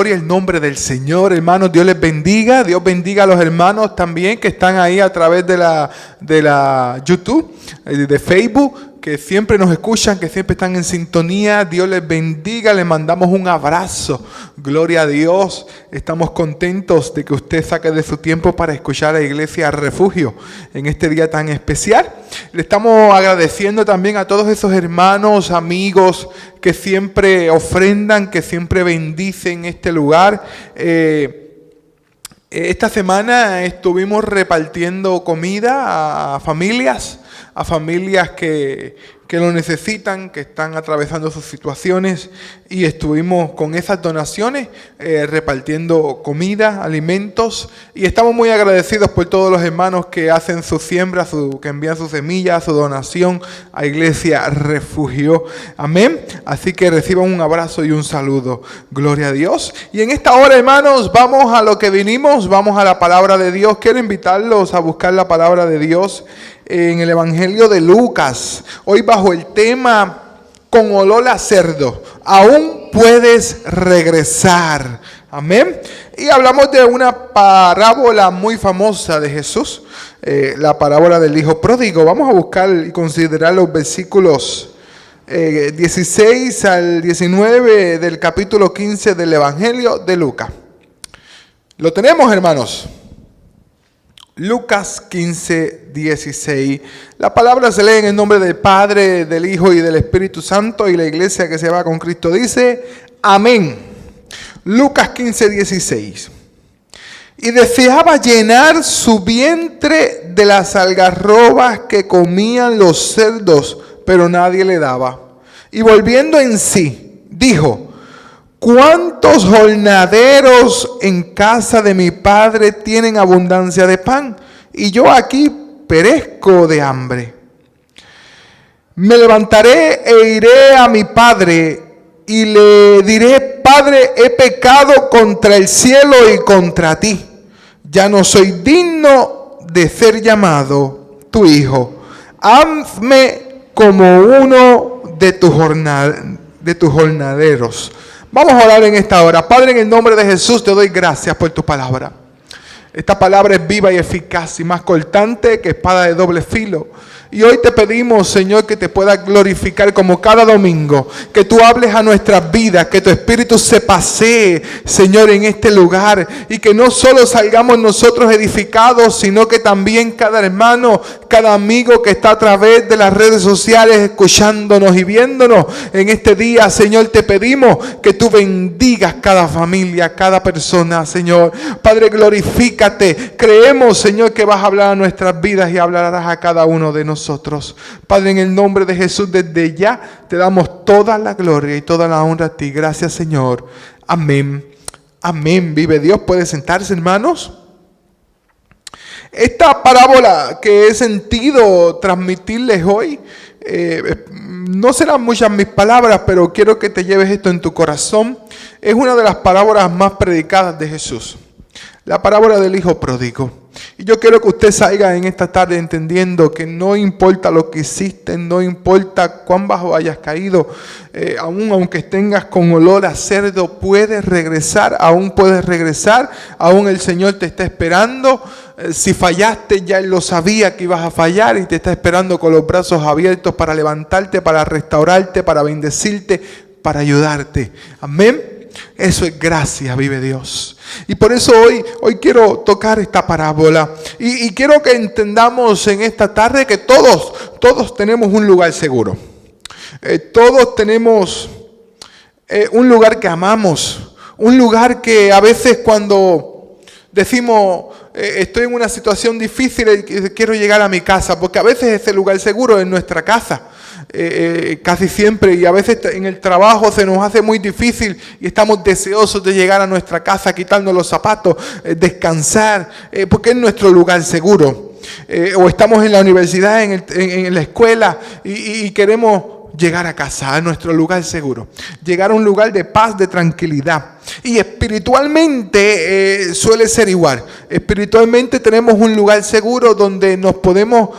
Gloria al nombre del Señor, hermanos. Dios les bendiga. Dios bendiga a los hermanos también que están ahí a través de la YouTube, de Facebook, que siempre nos escuchan, que siempre están en sintonía. Dios les bendiga. Les mandamos un abrazo. Gloria a Dios. Estamos contentos de que usted saque de su tiempo para escuchar a la Iglesia Refugio en este día tan especial. Le estamos agradeciendo también a todos esos hermanos, amigos que siempre ofrendan, que siempre bendicen este lugar. Esta semana estuvimos repartiendo comida a familias que lo necesitan, que están atravesando sus situaciones, y estuvimos con esas donaciones repartiendo comida, alimentos, y estamos muy agradecidos por todos los hermanos que hacen su siembra, que envían su semilla, su donación a Iglesia Refugio. Amén. Así que reciban un abrazo y un saludo. Gloria a Dios. Y en esta hora, hermanos, vamos a lo que vinimos, vamos a la palabra de Dios. Quiero invitarlos a buscar la palabra de Dios en el Evangelio de Lucas, hoy bajo el tema con olor a cerdo, aún puedes regresar. Amén. Y hablamos de una parábola muy famosa de Jesús, la parábola del hijo pródigo. Vamos a buscar y considerar los versículos 16 al 19 del capítulo 15 del Evangelio de Lucas. ¿Lo tenemos, hermanos? Lucas 15, 16. La palabra se lee en el nombre del Padre, del Hijo y del Espíritu Santo, y la iglesia que se va con Cristo dice, amén. Lucas 15, 16. Y deseaba llenar su vientre de las algarrobas que comían los cerdos, pero nadie le daba. Y volviendo en sí, dijo, ¿cuántos jornaleros en casa de mi padre tienen abundancia de pan? Y yo aquí perezco de hambre. Me levantaré e iré a mi padre y le diré, Padre, he pecado contra el cielo y contra ti. Ya no soy digno de ser llamado tu hijo. Hazme como uno de tus jornaleros. Vamos a orar en esta hora. Padre, en el nombre de Jesús te doy gracias por tu palabra. Esta palabra es viva y eficaz y más cortante que espada de doble filo. Y hoy te pedimos, Señor, que te puedas glorificar como cada domingo, que tú hables a nuestras vidas, que tu Espíritu se pasee, Señor, en este lugar, y que no solo salgamos nosotros edificados, sino que también cada hermano, cada amigo que está a través de las redes sociales escuchándonos y viéndonos en este día, Señor, te pedimos que tú bendigas cada familia, cada persona, Señor. Padre, glorifícate. Creemos, Señor, que vas a hablar a nuestras vidas y hablarás a cada uno de nosotros. Padre, en el nombre de Jesús, desde ya te damos toda la gloria y toda la honra a ti. Gracias, Señor. Amén. Amén. Vive Dios. ¿Puede sentarse, hermanos? Esta parábola que he sentido transmitirles hoy, no serán muchas mis palabras, pero quiero que te lleves esto en tu corazón. Es una de las parábolas más predicadas de Jesús. La parábola del hijo pródigo. Y yo quiero que usted salga en esta tarde entendiendo que no importa lo que hiciste, no importa cuán bajo hayas caído, aunque tengas con olor a cerdo, puedes regresar, aún el Señor te está esperando. Si fallaste, ya Él lo sabía que ibas a fallar y te está esperando con los brazos abiertos para levantarte, para restaurarte, para bendecirte, para ayudarte. Amén. Eso es gracia, vive Dios. Y por eso hoy quiero tocar esta parábola. Y quiero que entendamos en esta tarde que todos tenemos un lugar seguro. Todos tenemos un lugar que amamos. Un lugar que a veces cuando decimos, estoy en una situación difícil y quiero llegar a mi casa, porque a veces ese lugar seguro es nuestra casa. Casi siempre, y a veces en el trabajo se nos hace muy difícil y estamos deseosos de llegar a nuestra casa, quitarnos los zapatos, descansar, porque es nuestro lugar seguro. O estamos en la universidad, en la escuela y queremos llegar a casa, a nuestro lugar seguro, llegar a un lugar de paz, de tranquilidad. Y espiritualmente suele ser igual. Espiritualmente tenemos un lugar seguro donde nos podemos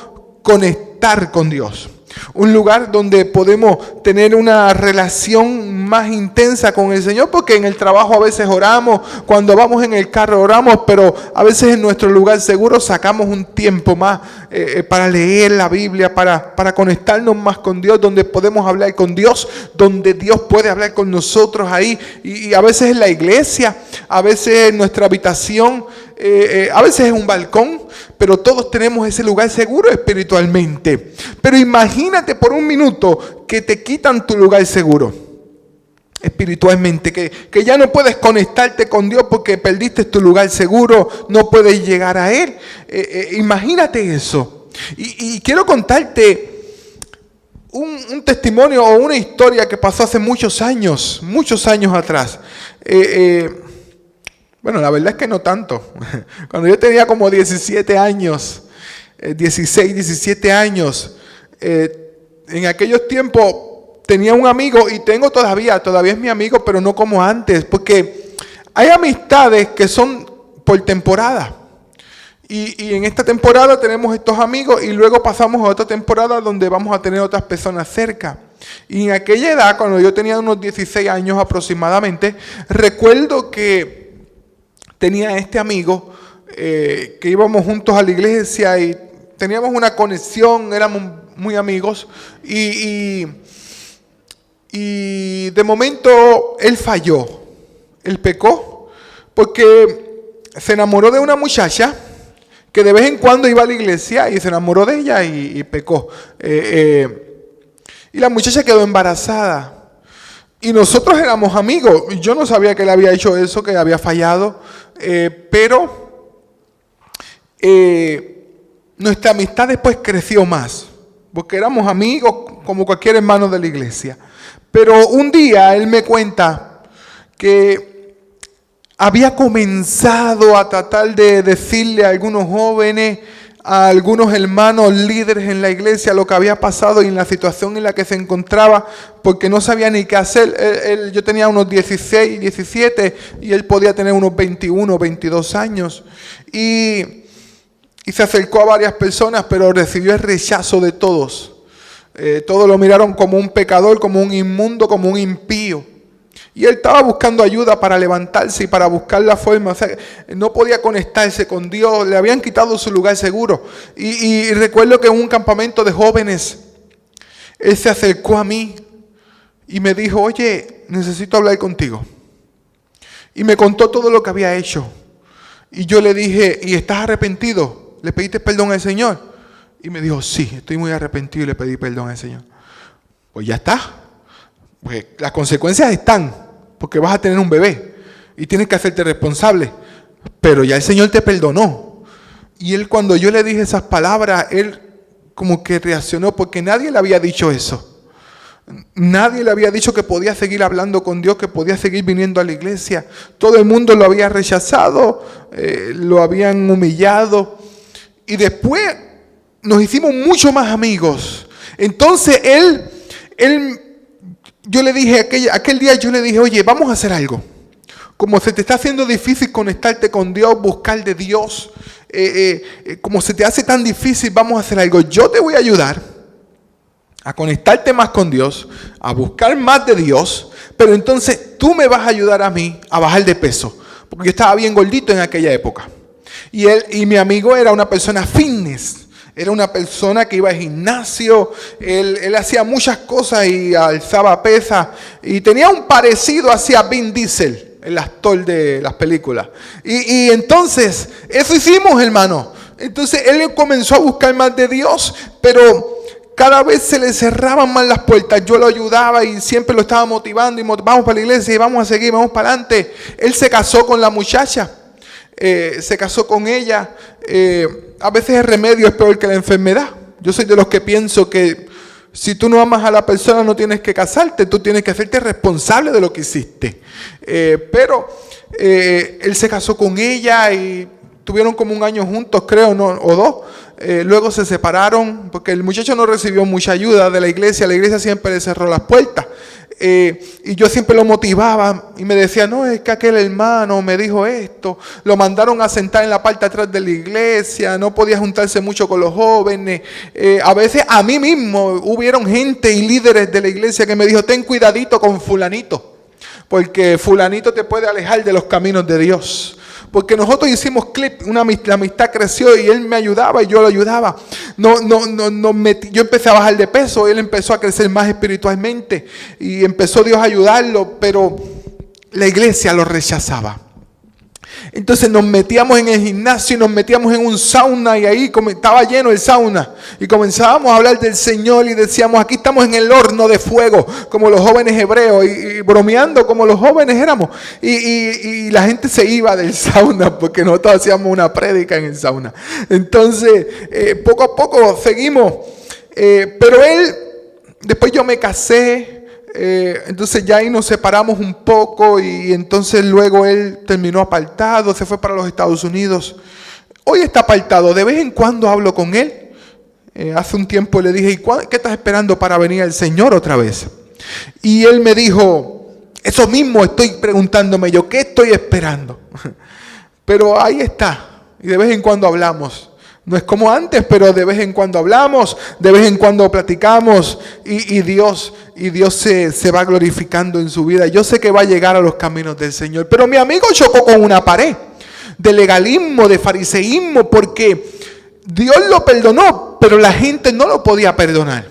conectar con Dios. Un lugar donde podemos tener una relación más intensa con el Señor, porque en el trabajo a veces oramos, cuando vamos en el carro oramos, pero a veces en nuestro lugar seguro sacamos un tiempo más para leer la Biblia, para conectarnos más con Dios, donde podemos hablar con Dios, donde Dios puede hablar con nosotros ahí, y a veces en la iglesia, a veces en nuestra habitación, a veces es un balcón, pero todos tenemos ese lugar seguro espiritualmente. Pero imagínate por un minuto que te quitan tu lugar seguro espiritualmente, que ya no puedes conectarte con Dios porque perdiste tu lugar seguro, no puedes llegar a Él. Imagínate eso. Y quiero contarte un testimonio o una historia que pasó hace muchos años atrás. Bueno, la verdad es que no tanto. Cuando yo tenía como 17 años, 16, 17 años, en aquellos tiempos tenía un amigo y tengo todavía es mi amigo, pero no como antes, porque hay amistades que son por temporada. Y en esta temporada tenemos estos amigos y luego pasamos a otra temporada donde vamos a tener otras personas cerca. Y en aquella edad, cuando yo tenía unos 16 años aproximadamente, recuerdo que tenía este amigo que íbamos juntos a la iglesia y teníamos una conexión, éramos muy amigos y de momento él falló, él pecó porque se enamoró de una muchacha que de vez en cuando iba a la iglesia y se enamoró de ella y pecó. Y la muchacha quedó embarazada. Y nosotros éramos amigos. Yo no sabía que él había hecho eso, que había fallado. Pero nuestra amistad después creció más. Porque éramos amigos como cualquier hermano de la iglesia. Pero un día él me cuenta que había comenzado a tratar de decirle a algunos jóvenes, a algunos hermanos líderes en la iglesia lo que había pasado y en la situación en la que se encontraba, porque no sabía ni qué hacer. Yo tenía unos 16, 17 y él podía tener unos 21, 22 años. Y se acercó a varias personas, pero recibió el rechazo de todos. Todos lo miraron como un pecador, como un inmundo, como un impío. Y él estaba buscando ayuda para levantarse y para buscar la forma. O sea, no podía conectarse con Dios. Le habían quitado su lugar seguro. Y recuerdo que en un campamento de jóvenes, él se acercó a mí y me dijo, oye, necesito hablar contigo. Y me contó todo lo que había hecho. Y yo le dije, ¿y estás arrepentido? ¿Le pediste perdón al Señor? Y me dijo, sí, estoy muy arrepentido y le pedí perdón al Señor. Pues ya está. Pues las consecuencias están, porque vas a tener un bebé y tienes que hacerte responsable, pero ya el Señor te perdonó. Y él, cuando yo le dije esas palabras, él como que reaccionó, porque nadie le había dicho eso. Nadie le había dicho que podía seguir hablando con Dios, que podía seguir viniendo a la iglesia. Todo el mundo lo había rechazado, lo habían humillado. Y después nos hicimos mucho más amigos. Entonces yo le dije, aquel día yo le dije, oye, vamos a hacer algo. Como se te está haciendo difícil conectarte con Dios, buscar de Dios, como se te hace tan difícil, vamos a hacer algo. Yo te voy a ayudar a conectarte más con Dios, a buscar más de Dios, pero entonces tú me vas a ayudar a mí a bajar de peso, porque yo estaba bien gordito en aquella época. Y mi amigo era una persona fitness. Era una persona que iba al gimnasio, él hacía muchas cosas y alzaba pesas. Y tenía un parecido hacia Vin Diesel, el actor de las películas. Y entonces, eso hicimos, hermano. Entonces, él comenzó a buscar más de Dios, pero cada vez se le cerraban más las puertas. Yo lo ayudaba y siempre lo estaba motivando. Y vamos para la iglesia y vamos a seguir, vamos para adelante. Él se casó con la muchacha. Se casó con ella. A veces el remedio es peor que la enfermedad. Yo soy de los que pienso que si tú no amas a la persona no tienes que casarte, tú tienes que hacerte responsable de lo que hiciste. Pero él se casó con ella y tuvieron como un año juntos, creo, ¿no? O dos. luego se separaron porque el muchacho no recibió mucha ayuda de la iglesia siempre le cerró las puertas. Y yo siempre lo motivaba y me decía, no, es que aquel hermano me dijo esto, lo mandaron a sentar en la parte de atrás de la iglesia, no podía juntarse mucho con los jóvenes. A veces a mí mismo hubieron gente y líderes de la iglesia que me dijo, ten cuidadito con fulanito, porque fulanito te puede alejar de los caminos de Dios. Porque nosotros hicimos clip, la amistad creció y él me ayudaba y yo lo ayudaba. Yo empecé a bajar de peso, él empezó a crecer más espiritualmente y empezó Dios a ayudarlo, pero la iglesia lo rechazaba. Entonces nos metíamos en el gimnasio y nos metíamos en un sauna y ahí estaba lleno el sauna y comenzábamos a hablar del Señor y decíamos, aquí estamos en el horno de fuego como los jóvenes hebreos y bromeando como los jóvenes éramos y la gente se iba del sauna porque nosotros hacíamos una prédica en el sauna. Entonces poco a poco seguimos, pero después yo me casé. Entonces ya ahí nos separamos un poco y entonces luego él terminó apartado, se fue para los Estados Unidos. Hoy está apartado, de vez en cuando hablo con él. Hace un tiempo le dije, ¿qué estás esperando para venir al Señor otra vez? Y él me dijo, eso mismo estoy preguntándome yo, ¿qué estoy esperando? Pero ahí está, y de vez en cuando hablamos. No es como antes, pero de vez en cuando hablamos, de vez en cuando platicamos y Dios se va glorificando en su vida. Yo sé que va a llegar a los caminos del Señor. Pero mi amigo chocó con una pared de legalismo, de fariseísmo, porque Dios lo perdonó, pero la gente no lo podía perdonar.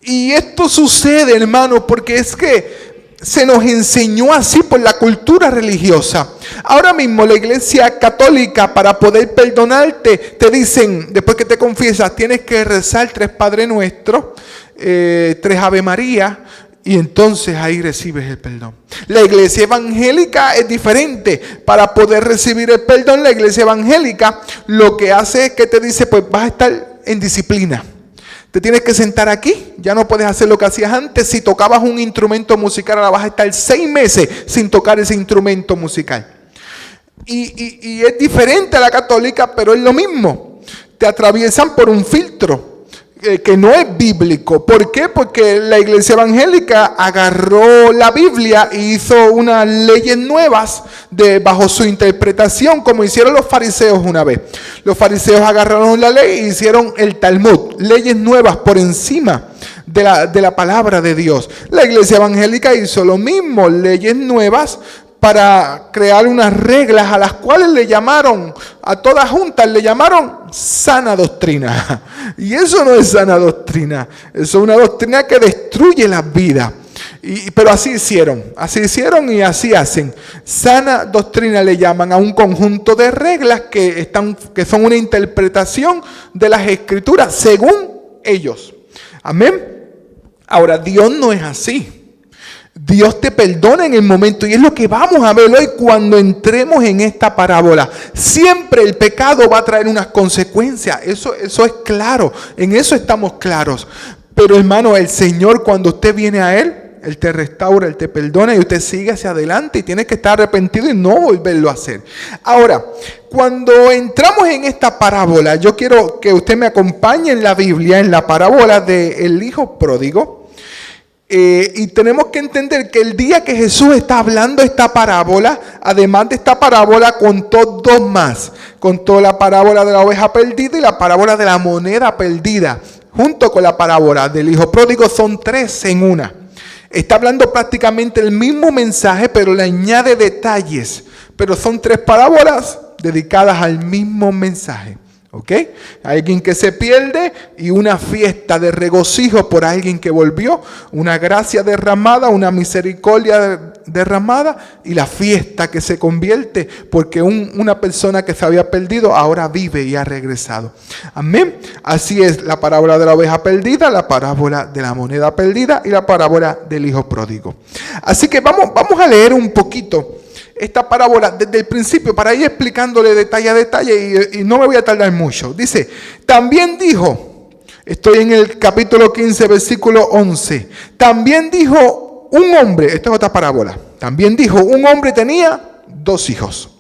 Y esto sucede, hermano, porque es que se nos enseñó así por la cultura religiosa. Ahora mismo la iglesia católica, para poder perdonarte, te dicen, después que te confiesas, tienes que rezar 3 Padre Nuestro, 3 Ave María, y entonces ahí recibes el perdón. La iglesia evangélica es diferente. Para poder recibir el perdón, la iglesia evangélica lo que hace es que te dice, pues vas a estar en disciplina. Te tienes que sentar aquí, ya no puedes hacer lo que hacías antes. Si tocabas un instrumento musical, ahora vas a estar 6 meses sin tocar ese instrumento musical. Y es diferente a la católica, pero es lo mismo. Te atraviesan por un filtro que no es bíblico. ¿Por qué? Porque la iglesia evangélica agarró la Biblia y hizo unas leyes nuevas bajo su interpretación, como hicieron los fariseos una vez. Los fariseos agarraron la ley e hicieron el Talmud, leyes nuevas por encima de la palabra de Dios. La iglesia evangélica hizo lo mismo, leyes nuevas para crear unas reglas a las cuales le llamaron, a todas juntas, le llamaron sana doctrina. Y eso no es sana doctrina, eso es una doctrina que destruye las vidas. Pero así hicieron y así hacen. Sana doctrina le llaman a un conjunto de reglas que son una interpretación de las escrituras según ellos. Amén. Ahora, Dios no es así. Dios te perdona en el momento y es lo que vamos a ver hoy cuando entremos en esta parábola. Siempre el pecado va a traer unas consecuencias, eso es claro, en eso estamos claros. Pero hermano, el Señor, cuando usted viene a Él te restaura, Él te perdona y usted sigue hacia adelante y tiene que estar arrepentido y no volverlo a hacer. Ahora, cuando entramos en esta parábola, yo quiero que usted me acompañe en la Biblia, en la parábola del hijo pródigo. Y tenemos que entender que el día que Jesús está hablando esta parábola, además de esta parábola, contó 2 más. Contó la parábola de la oveja perdida y la parábola de la moneda perdida. Junto con la parábola del hijo pródigo son 3 en una. Está hablando prácticamente el mismo mensaje, pero le añade detalles. Pero son 3 parábolas dedicadas al mismo mensaje. ¿Ok? Alguien que se pierde y una fiesta de regocijo por alguien que volvió, una gracia derramada, una misericordia derramada y la fiesta que se convierte porque una persona que se había perdido ahora vive y ha regresado. Amén. Así es la parábola de la oveja perdida, la parábola de la moneda perdida y la parábola del hijo pródigo. Así que vamos a leer un poquito esta parábola desde el principio para ir explicándole detalle a detalle y no me voy a tardar mucho. Dice, también dijo, estoy en el capítulo 15, versículo 11. También dijo un hombre, esta es otra parábola. También dijo, un hombre tenía 2 hijos.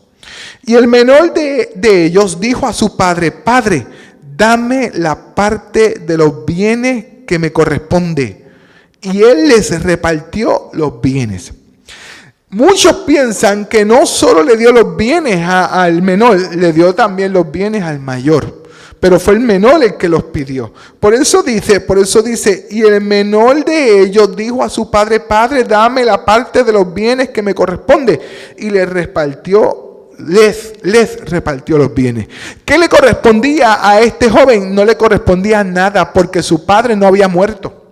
Y el menor de ellos dijo a su padre, Padre, dame la parte de los bienes que me corresponde. Y él les repartió los bienes. Muchos piensan que no solo le dio los bienes al menor, le dio también los bienes al mayor. Pero fue el menor el que los pidió. Por eso dice, y el menor de ellos dijo a su padre: Padre, dame la parte de los bienes que me corresponde. Y les repartió los bienes. ¿Qué le correspondía a este joven? No le correspondía nada, porque su padre no había muerto.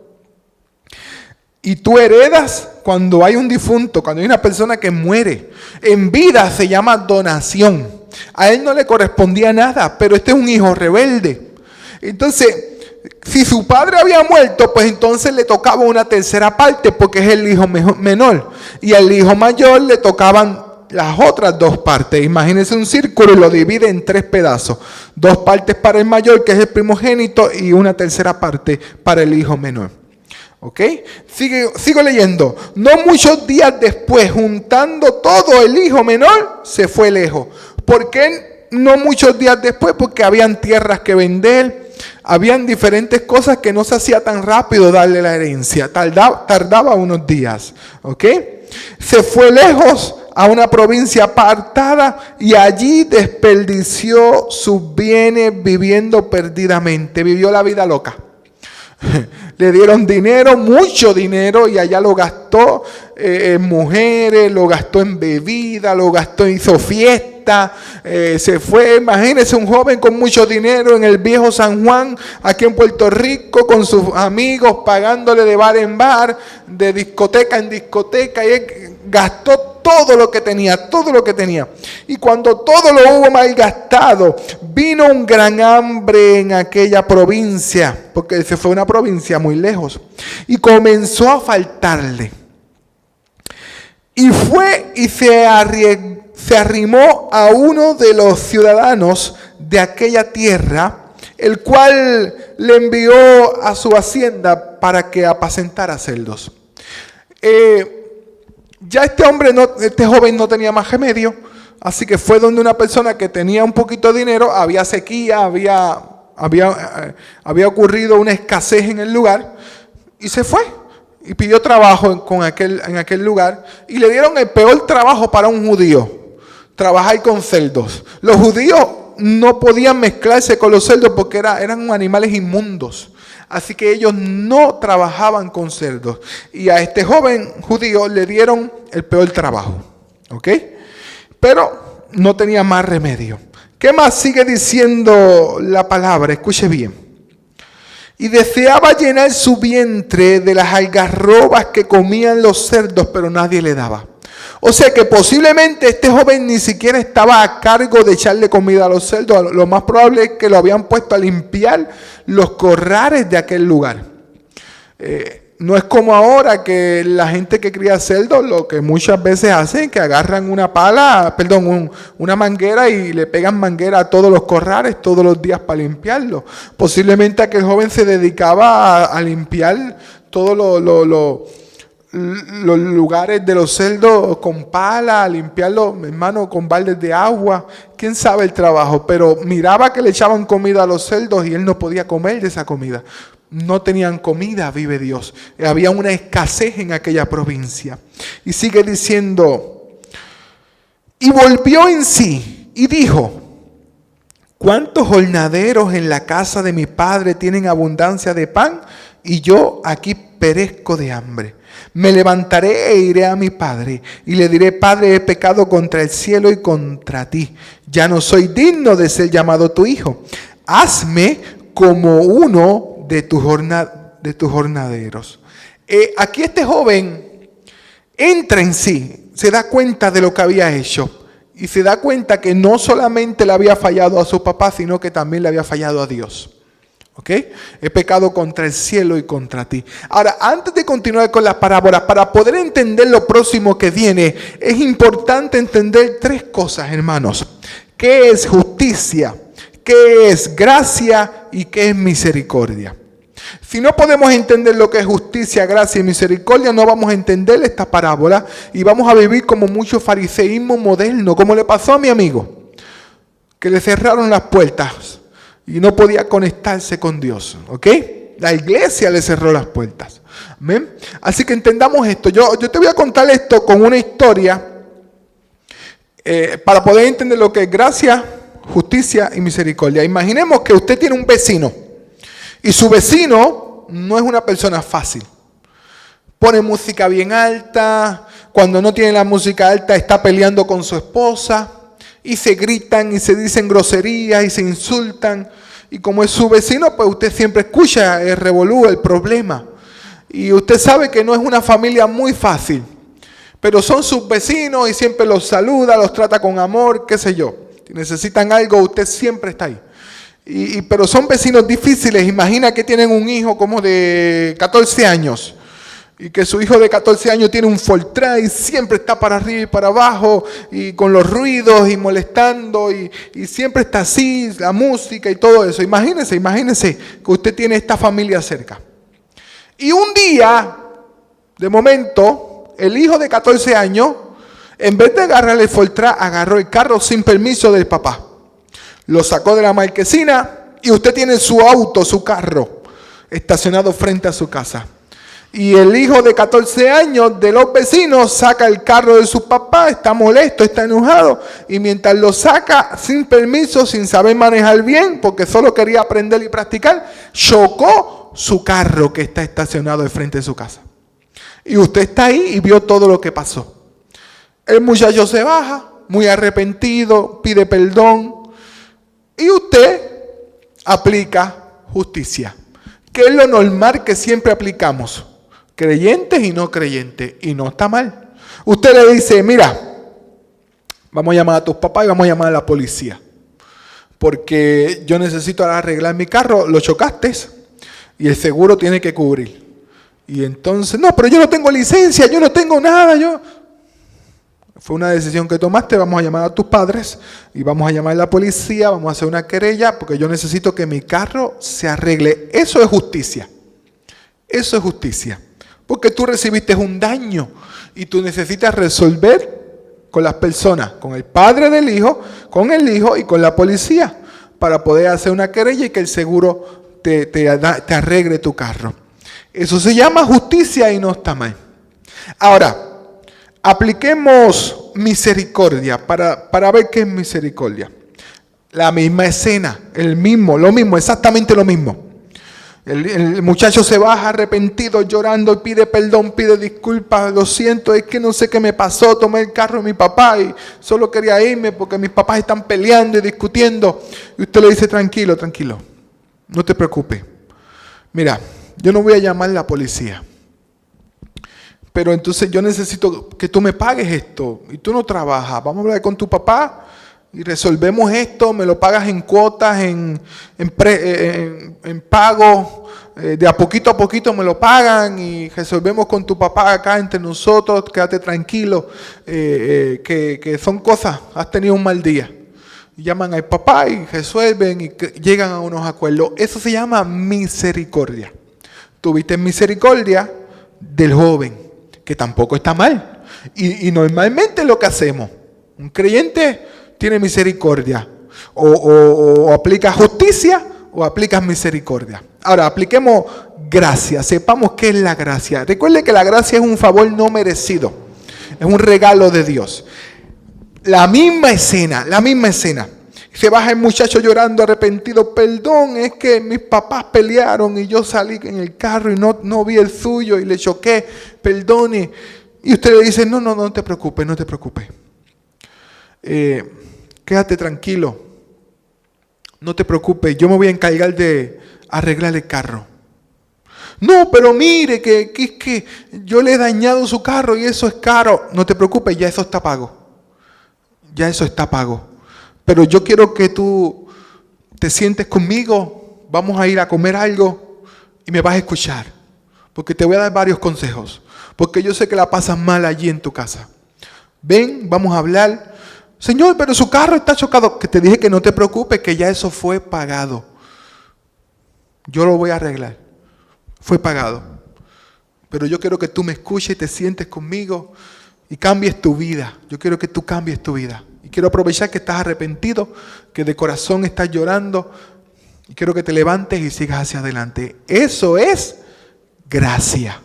Y tú heredas cuando hay un difunto, cuando hay una persona que muere. En vida se llama donación. A él no le correspondía nada, pero este es un hijo rebelde. Entonces, si su padre había muerto, pues entonces le tocaba una tercera parte, porque es el hijo menor. Y al hijo mayor le tocaban las otras dos partes. Imagínense un círculo y lo divide en 3 pedazos. 2 partes para el mayor, que es el primogénito, y una tercera parte para el hijo menor. ¿Ok? Sigo leyendo. No muchos días después, juntando todo, el hijo menor se fue lejos. ¿Por qué no muchos días después? Porque habían tierras que vender, habían diferentes cosas que no se hacía tan rápido darle la herencia. Tardaba unos días. ¿Ok? Se fue lejos a una provincia apartada y allí desperdició sus bienes viviendo perdidamente. Vivió la vida loca. Le dieron dinero, mucho dinero, y allá lo gastó en mujeres, lo gastó en bebida, lo gastó, hizo fiesta, se fue. Imagínense un joven con mucho dinero en el viejo San Juan, aquí en Puerto Rico, con sus amigos, pagándole de bar en bar, de discoteca en discoteca, y él gastó todo lo que tenía. Y cuando todo lo hubo malgastado, vino un gran hambre en aquella provincia, porque se fue a una provincia muy lejos, y comenzó a faltarle. Y fue y se arrimó a uno de los ciudadanos de aquella tierra, el cual le envió a su hacienda para que apacentara cerdos. Ya este joven no tenía más remedio, así que fue donde una persona que tenía un poquito de dinero. Había sequía, había ocurrido una escasez en el lugar, y se fue y pidió trabajo en aquel lugar, y le dieron el peor trabajo para un judío: trabajar con cerdos. Los judíos no podían mezclarse con los cerdos porque eran animales inmundos. Así que ellos no trabajaban con cerdos. Y a este joven judío le dieron el peor trabajo. ¿Ok? Pero no tenía más remedio. ¿Qué más sigue diciendo la palabra? Escuche bien. Y deseaba llenar su vientre de las algarrobas que comían los cerdos, pero nadie le daba. O sea que posiblemente este joven ni siquiera estaba a cargo de echarle comida a los cerdos. Lo más probable es que lo habían puesto a limpiar los corrales de aquel lugar. No es como ahora que la gente que cría cerdos, lo que muchas veces hacen, que agarran una manguera y le pegan manguera a todos los corrales todos los días para limpiarlos. Posiblemente aquel joven se dedicaba a limpiar todos los lugares de los cerdos con pala, a limpiarlos, hermano, con baldes de agua. Quién sabe el trabajo, pero miraba que le echaban comida a los cerdos y él no podía comer de esa comida. No tenían comida, vive Dios. Había una escasez en aquella provincia. Y sigue diciendo: y volvió en sí y dijo: ¿cuántos jornaderos en la casa de mi padre tienen abundancia de pan? Y yo aquí perezco de hambre. Me levantaré e iré a mi padre y le diré: Padre, he pecado contra el cielo y contra ti. Ya no soy digno de ser llamado tu hijo. Hazme como uno de tus jornaderos. Aquí este joven entra en sí, se da cuenta de lo que había hecho y se da cuenta que no solamente le había fallado a su papá, sino que también le había fallado a Dios. ¿Ok? He pecado contra el cielo y contra ti. Ahora, antes de continuar con las parábolas, para poder entender lo próximo que viene, es importante entender 3 cosas, hermanos. ¿Qué es justicia? ¿Qué es gracia? ¿Y qué es misericordia? Si no podemos entender lo que es justicia, gracia y misericordia, no vamos a entender esta parábola y vamos a vivir como mucho fariseísmo moderno, como le pasó a mi amigo, que le cerraron las puertas. y no podía conectarse con Dios, ¿ok? La iglesia le cerró las puertas. ¿Amén? Así que entendamos esto. Yo te voy a contar esto con una historia para poder entender lo que es gracia, justicia y misericordia. Imaginemos que usted tiene un vecino y su vecino no es una persona fácil. Pone música bien alta, cuando no tiene la música alta está peleando con su esposa y se gritan y se dicen groserías y se insultan. Y como es su vecino, pues usted siempre escucha el revolú, el problema. Y usted sabe que no es una familia muy fácil, pero son sus vecinos y siempre los saluda, los trata con amor, qué sé yo. Si necesitan algo, usted siempre está ahí. Pero son vecinos difíciles. Imagina que tienen un hijo como de 14 años y que su hijo de 14 años tiene un Fortran y siempre está para arriba y para abajo y con los ruidos y molestando y siempre está así, la música y todo eso. Imagínese que usted tiene esta familia cerca. Y un día, de momento, el hijo de 14 años, en vez de agarrar el Fortran, agarró el carro sin permiso del papá. Lo sacó de la marquesina y usted tiene su auto, su carro, estacionado frente a su casa. Y el hijo de 14 años de los vecinos saca el carro de su papá, está molesto, está enojado. Y mientras lo saca sin permiso, sin saber manejar bien, porque solo quería aprender y practicar, chocó su carro que está estacionado de frente de su casa. Y usted está ahí y vio todo lo que pasó. El muchacho se baja, muy arrepentido, pide perdón. Y usted aplica justicia, que es lo normal que siempre aplicamos. Creyentes y no creyentes. Y no está mal. Usted le dice, mira, vamos a llamar a tus papás y vamos a llamar a la policía. Porque yo necesito arreglar mi carro, lo chocaste y el seguro tiene que cubrir. Y entonces, no, pero yo no tengo licencia, yo no tengo nada, Fue una decisión que tomaste, vamos a llamar a tus padres y vamos a llamar a la policía, vamos a hacer una querella porque yo necesito que mi carro se arregle. Eso es justicia. Eso es justicia. Porque tú recibiste un daño y tú necesitas resolver con las personas, con el padre del hijo, con el hijo y con la policía para poder hacer una querella y que el seguro te arregle tu carro. Eso se llama justicia y no está mal. Ahora, apliquemos misericordia para ver qué es misericordia. La misma escena, lo mismo, exactamente lo mismo. El muchacho se baja arrepentido, llorando y pide perdón, pide disculpas. Lo siento, es que no sé qué me pasó. Tomé el carro de mi papá y solo quería irme porque mis papás están peleando y discutiendo. Y usted le dice, tranquilo, no te preocupes. Mira, yo no voy a llamar a la policía. Pero entonces yo necesito que tú me pagues esto. Y tú no trabajas. Vamos a hablar con tu papá y resolvemos esto. Me lo pagas en cuotas, en pago. De a poquito me lo pagan y resolvemos con tu papá acá entre nosotros. Quédate tranquilo. Que son cosas. Has tenido un mal día. Y llaman al papá y resuelven y llegan a unos acuerdos. Eso se llama misericordia. Tuviste misericordia del joven, que tampoco está mal. Y normalmente lo que hacemos, un creyente tiene misericordia. O aplica justicia o aplicas misericordia. Ahora, apliquemos gracia. Sepamos qué es la gracia. Recuerde que la gracia es un favor no merecido. Es un regalo de Dios. La misma escena. Se baja el muchacho llorando, arrepentido. Perdón, es que mis papás pelearon y yo salí en el carro y no vi el suyo y le choqué. Perdone. Y usted le dice, no te preocupes. Quédate tranquilo. No te preocupes, yo me voy a encargar de arreglar el carro. No, pero mire que yo le he dañado su carro y eso es caro. No te preocupes, ya eso está pago. Pero yo quiero que tú te sientes conmigo, vamos a ir a comer algo y me vas a escuchar. Porque te voy a dar varios consejos. Porque yo sé que la pasas mal allí en tu casa. Ven, vamos a hablar. Señor, pero su carro está chocado. Que te dije que no te preocupes, que ya eso fue pagado. Yo lo voy a arreglar. Fue pagado. Pero yo quiero que tú me escuches y te sientes conmigo y cambies tu vida. Yo quiero que tú cambies tu vida. Y quiero aprovechar que estás arrepentido, que de corazón estás llorando. Y quiero que te levantes y sigas hacia adelante. Eso es gracia.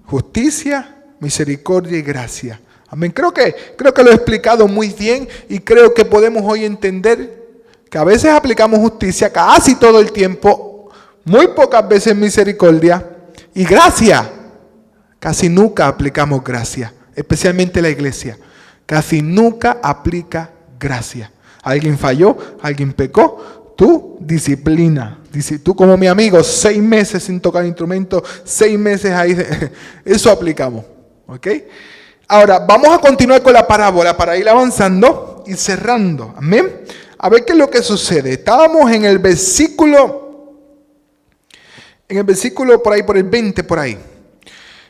Justicia, misericordia y gracia. Amén. Creo que lo he explicado muy bien y creo que podemos hoy entender que a veces aplicamos justicia casi todo el tiempo, muy pocas veces misericordia y gracia. Casi nunca aplicamos gracia, especialmente la iglesia. Casi nunca aplica gracia. Alguien falló, alguien pecó, tú disciplina. Tú como mi amigo, 6 meses sin tocar instrumento, 6 meses ahí. Eso aplicamos. ¿Ok? Ahora, vamos a continuar con la parábola para ir avanzando y cerrando. Amén. A ver qué es lo que sucede. Estábamos en el versículo por ahí, por el 20, por ahí.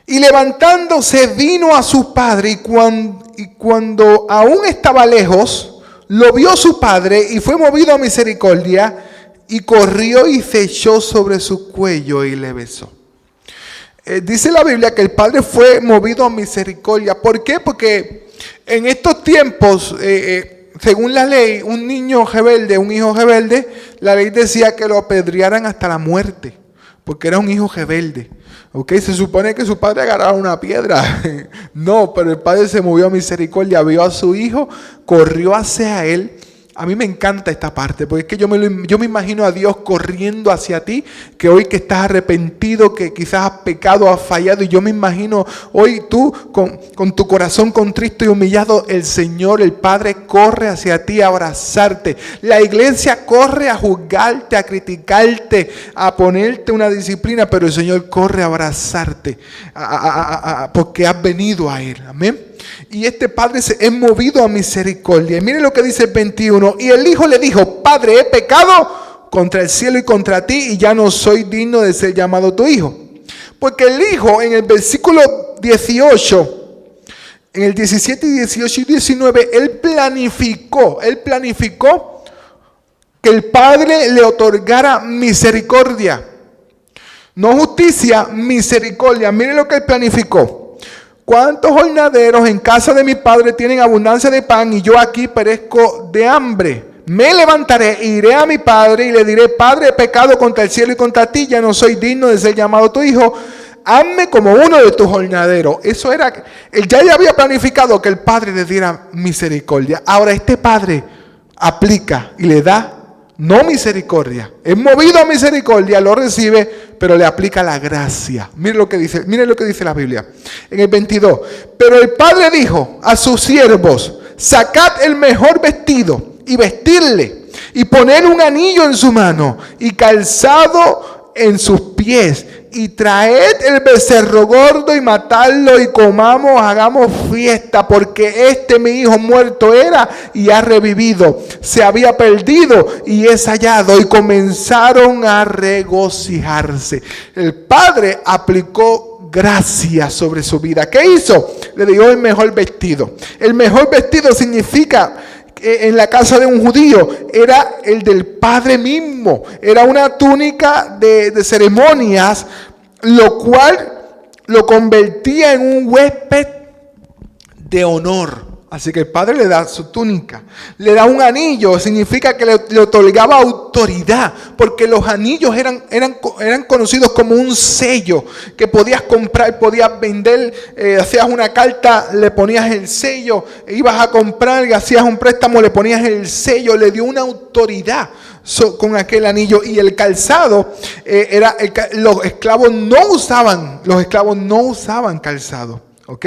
Y levantándose vino a su padre y cuando aún estaba lejos, lo vio su padre y fue movido a misericordia y corrió y se echó sobre su cuello y le besó. Dice la Biblia que el padre fue movido a misericordia. ¿Por qué? Porque en estos tiempos, según la ley, un niño rebelde, un hijo rebelde, la ley decía que lo apedrearan hasta la muerte, porque era un hijo rebelde. Okay, se supone que su padre agarraba una piedra. No, pero el padre se movió a misericordia, vio a su hijo, corrió hacia él. A mí me encanta esta parte, porque es que yo me imagino a Dios corriendo hacia ti, que hoy que estás arrepentido, que quizás has pecado, has fallado, y yo me imagino hoy tú con tu corazón contrito y humillado, el Señor, el Padre, corre hacia ti a abrazarte. La iglesia corre a juzgarte, a criticarte, a ponerte una disciplina, pero el Señor corre a abrazarte, porque has venido a Él. Amén. Y este padre se es movido a misericordia. Y miren lo que dice el 21. Y el hijo le dijo: Padre, he pecado contra el cielo y contra ti, y ya no soy digno de ser llamado tu hijo. Porque el hijo, en el versículo 18, en el 17, 18 y 19, él planificó que el padre le otorgara misericordia. No justicia, misericordia. Miren lo que él planificó. ¿Cuántos jornaderos en casa de mi padre tienen abundancia de pan y yo aquí perezco de hambre? Me levantaré, iré a mi padre y le diré: Padre, he pecado contra el cielo y contra ti, ya no soy digno de ser llamado tu hijo. Hazme como uno de tus jornaderos. Eso era, él ya había planificado que el padre le diera misericordia. Ahora este padre aplica y le da no misericordia. Es movido a misericordia, lo recibe, pero le aplica la gracia. Miren lo que dice la Biblia. En el 22. Pero el padre dijo a sus siervos: sacad el mejor vestido y vestirle, y poner un anillo en su mano y calzado en sus pies, y traed el becerro gordo y matadlo y comamos, hagamos fiesta, porque mi hijo muerto era y ha revivido, se había perdido y es hallado. Y comenzaron a regocijarse. El padre aplicó gracia sobre su vida. ¿Qué hizo? Le dio el mejor vestido. El mejor vestido significa, en la casa de un judío, era el del padre mismo. Era una túnica de ceremonias, lo cual lo convertía en un huésped de honor. Así que el padre le da su túnica, le da un anillo, significa que le otorgaba autoridad, porque los anillos eran conocidos como un sello que podías comprar, podías vender, hacías una carta, le ponías el sello, ibas a comprar y hacías un préstamo, le ponías el sello, le dio una autoridad con aquel anillo. Y el calzado, los esclavos no usaban calzado, ¿ok?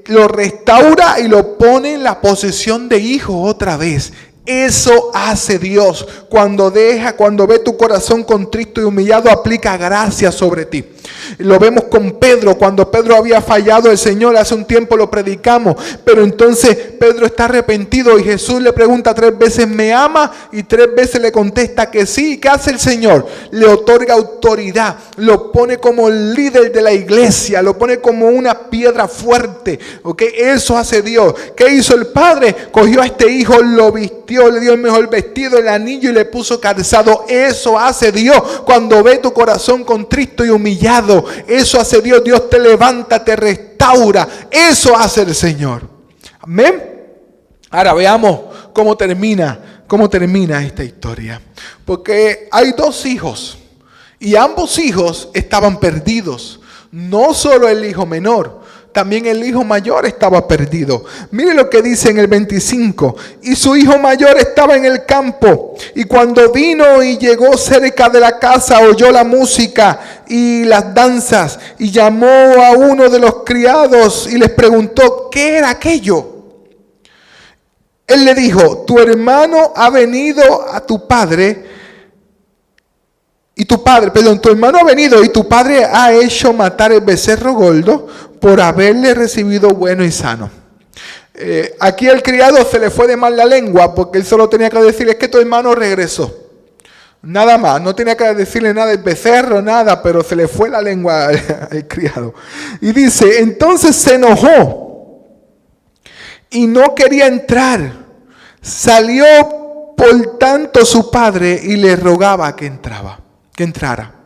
Lo restaura y lo pone en la posesión de hijo otra vez. Eso hace Dios cuando ve tu corazón contrito y humillado, aplica gracia sobre ti. Lo vemos con Pedro, cuando Pedro había fallado el Señor, hace un tiempo lo predicamos, pero entonces Pedro está arrepentido y Jesús le pregunta 3 veces: ¿me ama? Y 3 veces le contesta que sí. ¿Qué hace el Señor? Le otorga autoridad, lo pone como líder de la iglesia, lo pone como una piedra fuerte, ¿ok? Eso hace Dios. ¿Qué hizo el Padre? Cogió a este hijo, lo vistió, le dio el mejor vestido, el anillo y le puso calzado. Eso hace Dios cuando ve tu corazón contrito y humillado. Eso hace Dios. Dios te levanta, te restaura. Eso hace el Señor. Amén. Ahora veamos cómo termina cómo termina esta historia. Porque hay dos hijos y ambos hijos estaban perdidos. No solo el hijo menor, también el hijo mayor estaba perdido. Mire lo que dice en el 25. Y su hijo mayor estaba en el campo. Y cuando vino y llegó cerca de la casa, oyó la música y las danzas. Y llamó a uno de los criados y les preguntó, ¿qué era aquello? Él le dijo, tu hermano ha venido a tu padre. Tu hermano ha venido y tu padre ha hecho matar el becerro gordo por haberle recibido bueno y sano. Aquí el criado se le fue de mal la lengua porque él solo tenía que decirle, es que tu hermano regresó. Nada más, no tenía que decirle nada del becerro, nada, pero se le fue la lengua al criado. Y dice, entonces se enojó y no quería entrar. Salió por tanto su padre y le rogaba que entrara.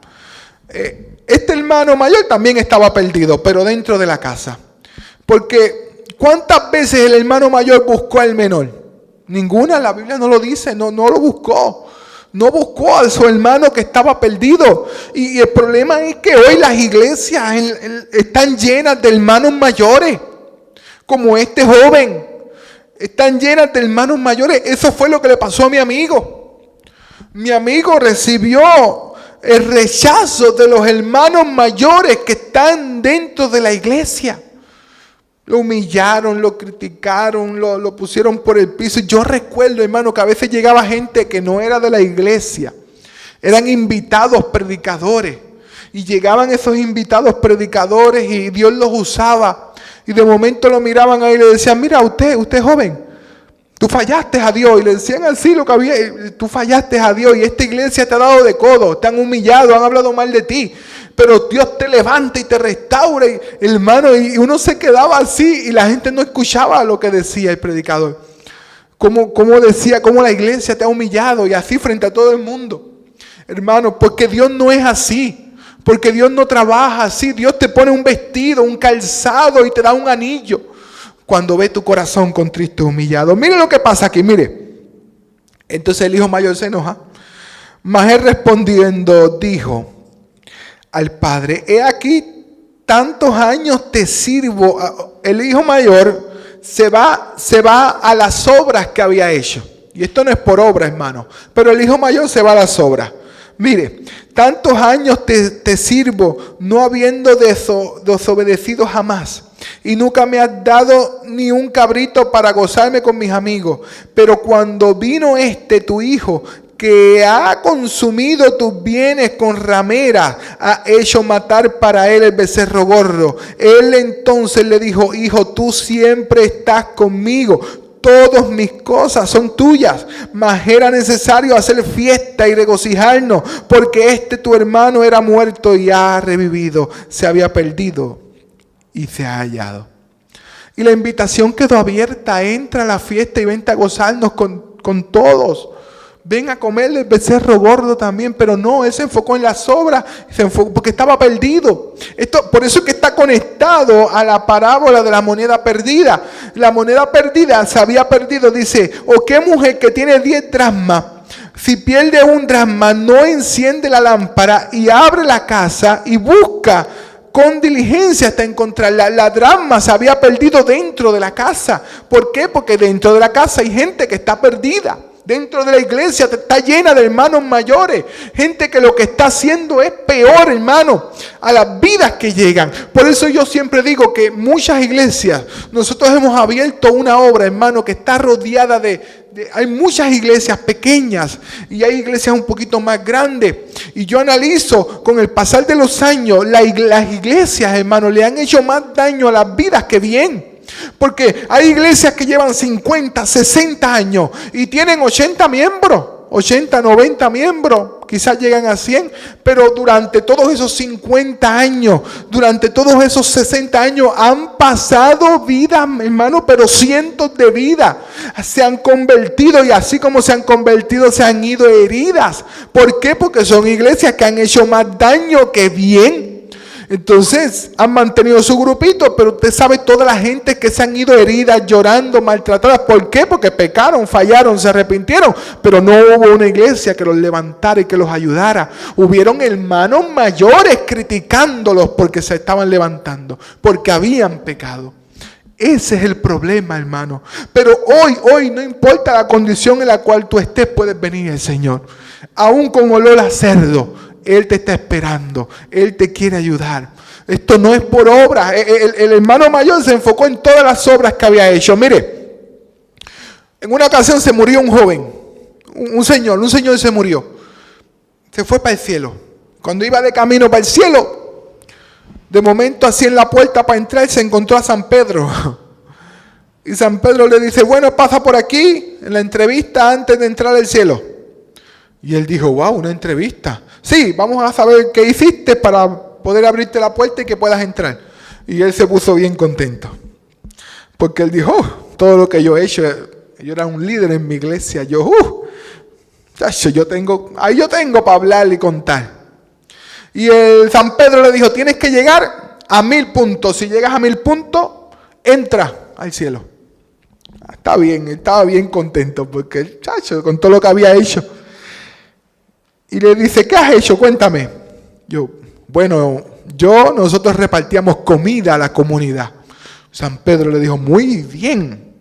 Este hermano mayor también estaba perdido, pero dentro de la casa. Porque ¿cuántas veces el hermano mayor buscó al menor? Ninguna, la Biblia no lo dice, no lo buscó. No buscó a su hermano que estaba perdido. Y el problema es que hoy las iglesias están llenas de hermanos mayores, como este joven. Están llenas de hermanos mayores. Eso fue lo que le pasó a mi amigo. Mi amigo recibió el rechazo de los hermanos mayores que están dentro de la iglesia. Lo humillaron, lo criticaron, lo pusieron por el piso. Yo recuerdo, hermano, que a veces llegaba gente que no era de la iglesia. Eran invitados predicadores. Y llegaban esos invitados predicadores y Dios los usaba. Y de momento lo miraban ahí y le decían, mira, usted joven, tú fallaste a Dios. Y le decían así lo que había, tú fallaste a Dios y esta iglesia te ha dado de codo, te han humillado, han hablado mal de ti. Pero Dios te levanta y te restaura, hermano. Y uno se quedaba así y la gente no escuchaba lo que decía el predicador. Cómo decía, cómo la iglesia te ha humillado y así frente a todo el mundo. Hermano, porque Dios no es así. Porque Dios no trabaja así. Dios te pone un vestido, un calzado y te da un anillo cuando ve tu corazón contrito y humillado. Mire lo que pasa aquí, mire. Entonces el hijo mayor se enoja. Mas él respondiendo dijo al padre, he aquí tantos años te sirvo. El hijo mayor se va a las obras que había hecho. Y esto no es por obra, hermano. Pero el hijo mayor se va a las obras. Mire, tantos años te sirvo, no habiendo desobedecido jamás. Y nunca me has dado ni un cabrito para gozarme con mis amigos. Pero cuando vino tu hijo, que ha consumido tus bienes con ramera, ha hecho matar para él el becerro gordo. Él entonces le dijo, hijo, tú siempre estás conmigo. Todas mis cosas son tuyas, mas era necesario hacer fiesta y regocijarnos, porque tu hermano era muerto y ha revivido, se había perdido y se ha hallado. Y la invitación quedó abierta, entra a la fiesta y vente a gozarnos con todos. Ven a comerle el becerro gordo también, pero no, él se enfocó en las obras, porque estaba perdido. Por eso es que está conectado a la parábola de la moneda perdida. La moneda perdida se había perdido, dice, o qué mujer que tiene 10 dracmas, si pierde un dracma, no enciende la lámpara y abre la casa y busca con diligencia hasta encontrarla. La dracma se había perdido dentro de la casa. ¿Por qué? Porque dentro de la casa hay gente que está perdida. Dentro de la iglesia está llena de hermanos mayores. Gente que lo que está haciendo es peor, hermano, a las vidas que llegan. Por eso yo siempre digo que muchas iglesias, nosotros hemos abierto una obra, hermano, que está rodeada hay muchas iglesias pequeñas y hay iglesias un poquito más grandes. Y yo analizo con el pasar de los años, las iglesias, hermano, le han hecho más daño a las vidas que bien. Porque hay iglesias que llevan 50, 60 años y tienen 80 miembros, 80, 90 miembros, quizás llegan a 100, pero durante todos esos 50 años, durante todos esos 60 años han pasado vidas, hermano, pero cientos de vidas se han convertido y así como se han convertido se han ido heridas. ¿Por qué? Porque son iglesias que han hecho más daño que bien. Entonces han mantenido su grupito, pero usted sabe toda la gente que se han ido heridas, llorando, maltratadas. ¿Por qué? Porque pecaron, fallaron, se arrepintieron, pero no hubo una iglesia que los levantara y que los ayudara. Hubieron hermanos mayores criticándolos porque se estaban levantando, porque habían pecado. Ese es el problema, hermano. Pero hoy no importa la condición en la cual tú estés, puedes venir el Señor. Aún con olor a cerdo, Él te está esperando. Él te quiere ayudar. Esto no es por obras. El hermano mayor se enfocó en todas las obras que había hecho. Mire, en una ocasión se murió un joven. Un señor se murió. Se fue para el cielo. Cuando iba de camino para el cielo, de momento, así en la puerta para entrar, se encontró a San Pedro. Y San Pedro le dice, bueno, pasa por aquí en la entrevista antes de entrar al cielo. Y él dijo, wow, una entrevista. Sí, vamos a saber qué hiciste para poder abrirte la puerta y que puedas entrar. Y él se puso bien contento. Porque él dijo, todo lo que yo he hecho, yo era un líder en mi iglesia. Yo tengo para hablar y contar. Y el San Pedro le dijo, tienes que llegar a 1000 puntos. Si llegas a 1000 puntos, entra al cielo. Está bien, estaba bien contento porque el chacho, con todo lo que había hecho. Y le dice, ¿qué has hecho? Cuéntame. Nosotros repartíamos comida a la comunidad. San Pedro le dijo, muy bien,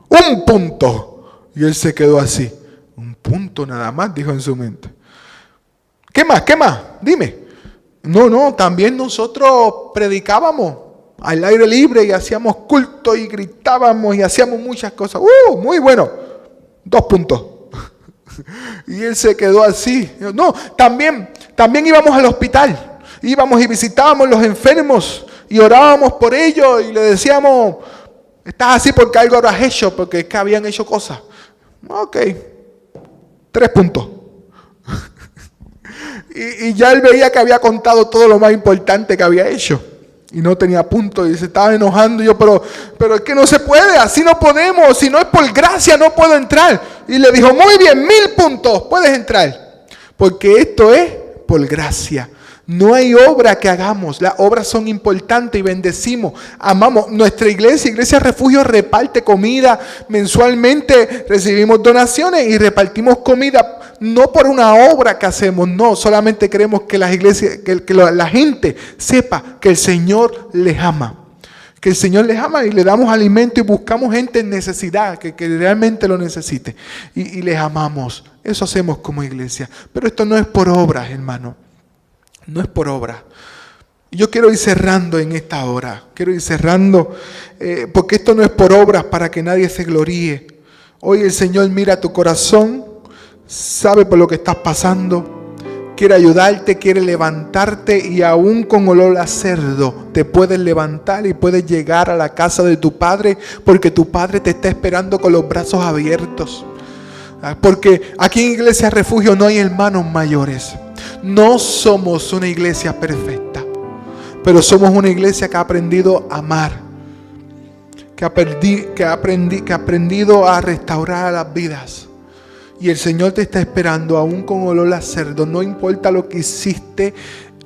1 punto. Y él se quedó así. 1 punto nada más, dijo en su mente. ¿Qué más? Dime. No, también nosotros predicábamos al aire libre y hacíamos culto y gritábamos y hacíamos muchas cosas. Muy bueno. 2 puntos. Y él se quedó así. No, también íbamos al hospital. Íbamos y visitábamos los enfermos y orábamos por ellos y le decíamos, estás así porque algo habrás hecho, porque es que habían hecho cosas. Ok. 3 puntos. Y ya él veía que había contado todo lo más importante que había hecho. Y no tenía punto y se estaba enojando. Y yo, pero es que no se puede, así no podemos. Si no es por gracia no puedo entrar. Y le dijo, muy bien, 1000 puntos, puedes entrar. Porque esto es por gracia. No hay obra que hagamos. Las obras son importantes y bendecimos. Amamos. Nuestra iglesia Refugio, reparte comida mensualmente. Recibimos donaciones y repartimos comida. No por una obra que hacemos, no. Solamente queremos que las iglesias, que la gente sepa que el Señor les ama. Que el Señor les ama y le damos alimento y buscamos gente en necesidad, que realmente lo necesite. Y les amamos. Eso hacemos como iglesia. Pero esto no es por obras, hermano. No es por obra. Yo quiero ir cerrando en esta hora. Quiero ir cerrando porque esto no es por obras para que nadie se gloríe. Hoy el Señor mira tu corazón, sabe por lo que estás pasando, quiere ayudarte, quiere levantarte y aún con olor a cerdo te puedes levantar y puedes llegar a la casa de tu Padre porque tu Padre te está esperando con los brazos abiertos. Porque aquí en Iglesia Refugio no hay hermanos mayores. No somos una iglesia perfecta, pero somos una iglesia que ha aprendido a amar, que ha aprendido a restaurar las vidas. Y el Señor te está esperando aún con olor a cerdo. No importa lo que hiciste,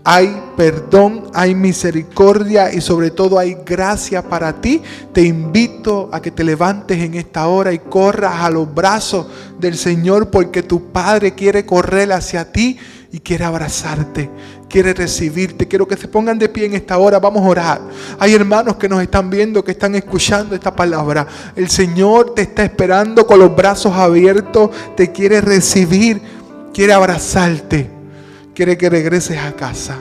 hay perdón, hay misericordia y sobre todo hay gracia para ti. Te invito a que te levantes en esta hora y corras a los brazos del Señor porque tu Padre quiere correr hacia ti y quiere abrazarte, quiere recibirte. Quiero que se pongan de pie en esta hora. Vamos a orar. Hay hermanos que nos están viendo, que están escuchando esta palabra. El Señor te está esperando con los brazos abiertos. Te quiere recibir, quiere abrazarte, quiere que regreses a casa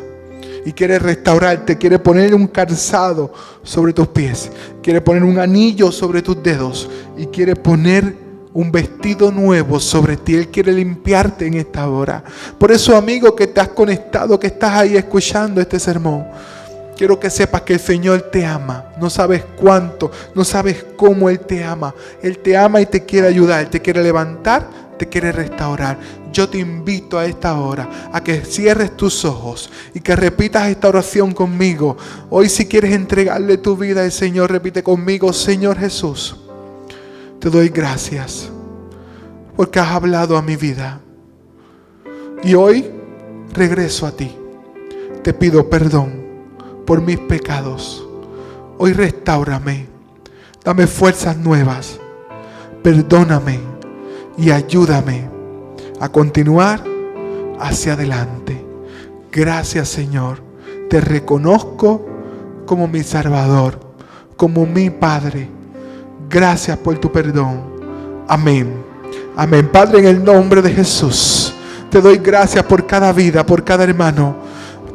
y quiere restaurarte. Quiere poner un calzado sobre tus pies, quiere poner un anillo sobre tus dedos y quiere poner un vestido nuevo sobre ti. Él quiere limpiarte en esta hora. Por eso, amigo, que te has conectado, que estás ahí escuchando este sermón, quiero que sepas que el Señor te ama. No sabes cuánto, no sabes cómo Él te ama. Él te ama y te quiere ayudar, te quiere levantar, te quiere restaurar. Yo te invito a esta hora a que cierres tus ojos y que repitas esta oración conmigo. Hoy, si quieres entregarle tu vida al Señor, repite conmigo: Señor Jesús, te doy gracias porque has hablado a mi vida. Y hoy regreso a ti. Te pido perdón por mis pecados. Hoy restáurame, dame fuerzas nuevas, perdóname y ayúdame a continuar hacia adelante. Gracias, Señor, te reconozco como mi Salvador, como mi Padre. Gracias por tu perdón. Amén. Amén. Padre, en el nombre de Jesús, te doy gracias por cada vida, por cada hermano.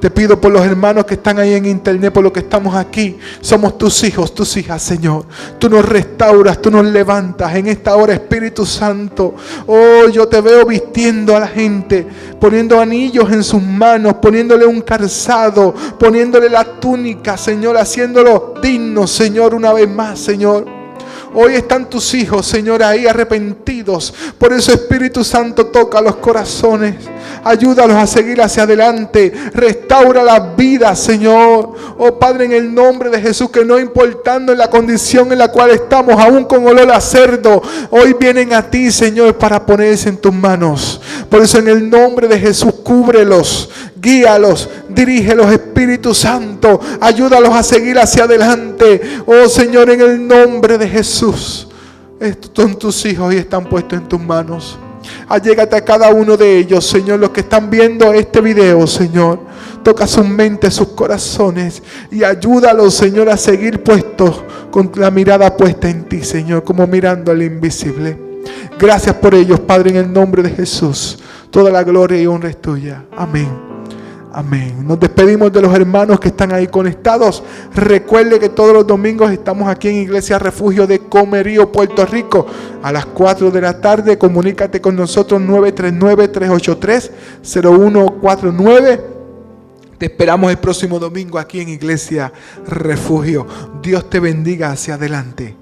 Te pido por los hermanos que están ahí en internet, por los que estamos aquí. Somos tus hijos, tus hijas, Señor. Tú nos restauras, tú nos levantas en esta hora, Espíritu Santo. Oh, yo te veo vistiendo a la gente, poniendo anillos en sus manos, poniéndole un calzado, poniéndole la túnica, Señor, haciéndolo digno, Señor, una vez más, Señor. Hoy están tus hijos, Señor, ahí arrepentidos. Por eso, Espíritu Santo, toca los corazones. Ayúdalos a seguir hacia adelante. Restaura las vidas, Señor. Oh Padre, en el nombre de Jesús, que no importando en la condición en la cual estamos, aún con olor a cerdo, hoy vienen a ti, Señor, para ponerse en tus manos. Por eso, en el nombre de Jesús, cúbrelos, guíalos, dirígelos, Espíritu Santo. Ayúdalos a seguir hacia adelante. Oh Señor, en el nombre de Jesús. Estos son tus hijos y están puestos en tus manos. Allégate a cada uno de ellos, Señor, los que están viendo este video, Señor. Toca sus mentes, sus corazones y ayúdalos, Señor, a seguir puestos con la mirada puesta en ti, Señor, como mirando al invisible. Gracias por ellos, Padre, en el nombre de Jesús. Toda la gloria y honra es tuya. Amén. Amén. Nos despedimos de los hermanos que están ahí conectados. Recuerde que todos los domingos estamos aquí en Iglesia Refugio de Comerío, Puerto Rico. A las 4 de la tarde, comunícate con nosotros 939-383-0149. Te esperamos el próximo domingo aquí en Iglesia Refugio. Dios te bendiga hacia adelante.